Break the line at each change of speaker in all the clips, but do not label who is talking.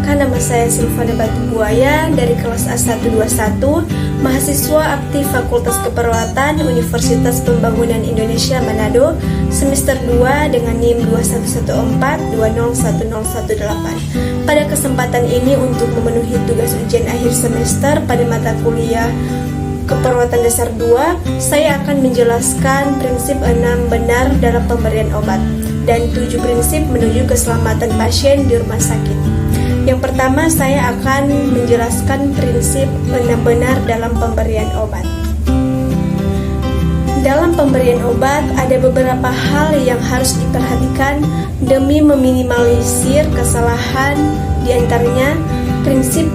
Perkenalkan, nama saya Silvana Batu Buaya dari kelas A121, mahasiswa aktif Fakultas Keperawatan Universitas Pembangunan Indonesia Manado, semester 2 dengan NIM 2114201018. Pada kesempatan ini untuk memenuhi tugas ujian akhir semester pada mata kuliah Keperawatan Dasar 2, saya akan menjelaskan prinsip 6 benar dalam pemberian obat dan 7 prinsip menuju keselamatan pasien di rumah sakit. Yang pertama, saya akan menjelaskan prinsip 6 benar dalam pemberian obat. Dalam pemberian obat, ada beberapa hal yang harus diperhatikan demi meminimalisir kesalahan. Di antaranya, prinsip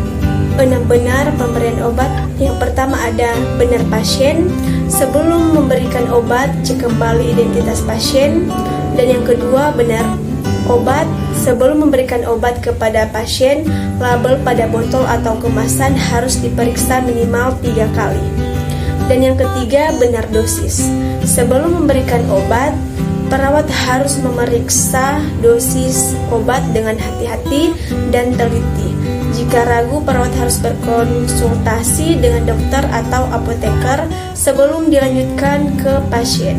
6 benar pemberian obat. Yang pertama ada benar pasien. Sebelum memberikan obat, cek kembali identitas pasien. Dan yang kedua, benar obat. Sebelum memberikan obat kepada pasien, label pada botol atau kemasan harus diperiksa minimal 3 kali. Dan yang ketiga, benar dosis. Sebelum memberikan obat, perawat harus memeriksa dosis obat dengan hati-hati dan teliti. Jika ragu, perawat harus berkonsultasi dengan dokter atau apoteker sebelum dilanjutkan ke pasien.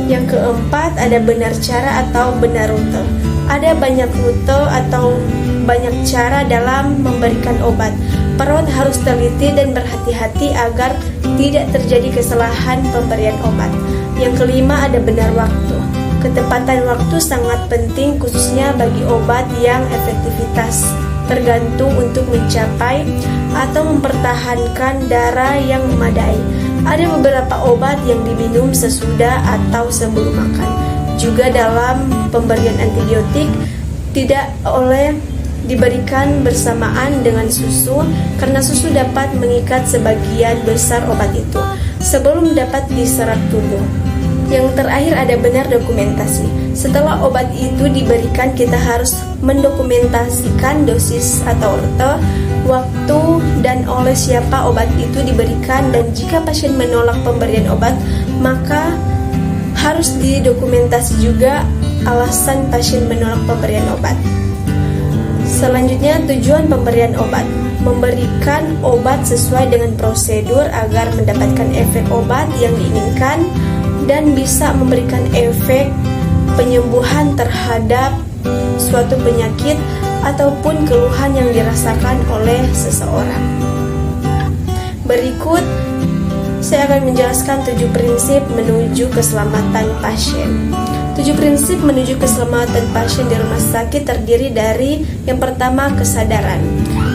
Yang keempat, ada benar cara atau benar rute. Ada banyak rute atau banyak cara dalam memberikan obat. Perawat harus teliti dan berhati-hati agar tidak terjadi kesalahan pemberian obat. Yang kelima, ada benar waktu. Ketepatan waktu sangat penting khususnya bagi obat yang efektivitas tergantung untuk mencapai atau mempertahankan darah yang memadai. Ada beberapa obat yang diminum sesudah atau sebelum makan. Juga dalam pemberian antibiotik tidak oleh diberikan bersamaan dengan susu karena susu dapat mengikat sebagian besar obat itu sebelum dapat diserap tubuh. Yang terakhir ada benar dokumentasi. Setelah obat itu diberikan, kita harus mendokumentasikan dosis atau rute, waktu, dan oleh siapa obat itu diberikan. Dan jika pasien menolak pemberian obat, maka harus didokumentasi juga alasan pasien menolak pemberian obat. Selanjutnya, tujuan pemberian obat. Memberikan obat sesuai dengan prosedur agar mendapatkan efek obat yang diinginkan dan bisa memberikan efek penyembuhan terhadap suatu penyakit ataupun keluhan yang dirasakan oleh seseorang. Berikut saya akan menjelaskan 7 prinsip menuju keselamatan pasien. 7 prinsip menuju keselamatan pasien di rumah sakit terdiri dari yang pertama, kesadaran.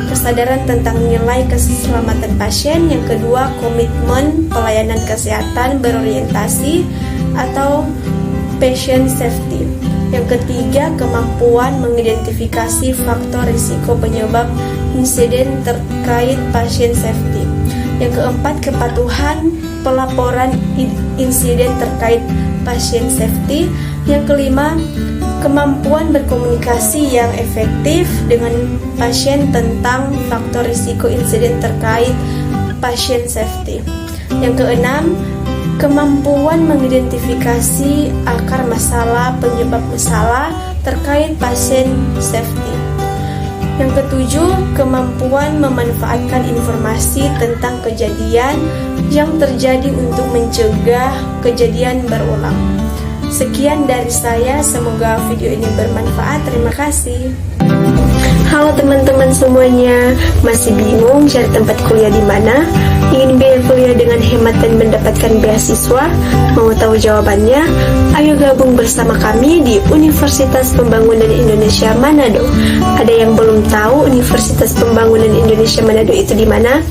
Kesadaran tentang nilai keselamatan pasien. Yang kedua, komitmen pelayanan kesehatan berorientasi atau patient safety. Yang ketiga, kemampuan mengidentifikasi faktor risiko penyebab insiden terkait patient safety. Yang keempat, kepatuhan pelaporan insiden terkait patient safety. Yang kelima, kemampuan berkomunikasi yang efektif dengan pasien tentang faktor risiko insiden terkait patient safety. Yang keenam, kemampuan mengidentifikasi akar masalah, penyebab masalah terkait patient safety. Yang ketujuh, kemampuan memanfaatkan informasi tentang kejadian yang terjadi untuk mencegah kejadian berulang. Sekian dari saya, semoga video ini bermanfaat. Terima kasih. Halo teman-teman semuanya, masih bingung cari tempat kuliah di mana? Ingin biaya kuliah dengan hemat dan mendapatkan beasiswa? Mau tahu jawabannya? Ayo gabung bersama kami di Universitas Pembangunan Indonesia Manado. Ada yang belum tahu Universitas Pembangunan Indonesia Manado itu di mana?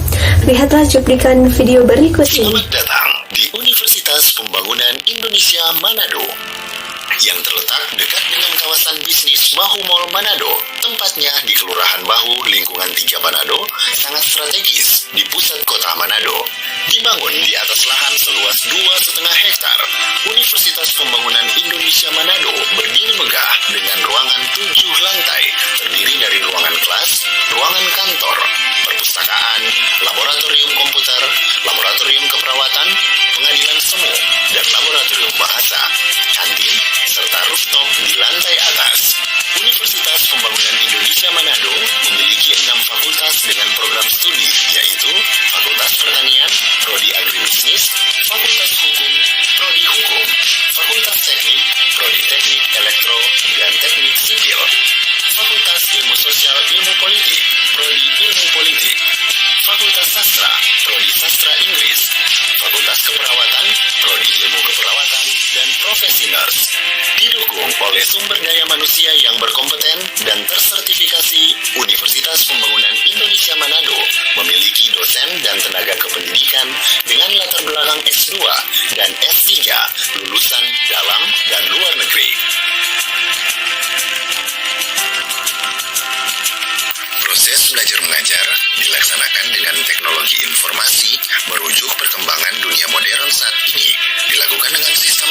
Lihatlah cuplikan video berikut ini.
Selamat datang di Universitas Pembangunan Indonesia Manado yang terletak dekat dengan kawasan bisnis Bahu Mall Manado. Tempatnya di Kelurahan Bahu, lingkungan 3 Manado, sangat strategis di pusat kota Manado. Dibangun di atas lahan seluas 2,5 hektar, Universitas Pembangunan Indonesia Manado berdiri megah dengan ruangan 7 lantai, terdiri dari ruangan kelas, ruangan kantor, perpustakaan, laboratorium komputer, laboratorium keperawatan, pengadilan semu, dan laboratorium bahasa, kantin, serta rooftop di lantai atas. Universitas Pembangunan Indonesia Manado profesi nurse. Didukung oleh sumber daya manusia yang berkompeten dan tersertifikasi, Universitas Pembangunan Indonesia Manado memiliki dosen dan tenaga kependidikan dengan latar belakang S2 dan S3 lulusan dalam dan luar negeri. Proses belajar mengajar dilaksanakan dengan teknologi informasi merujuk perkembangan dunia modern saat ini, dilakukan dengan sistem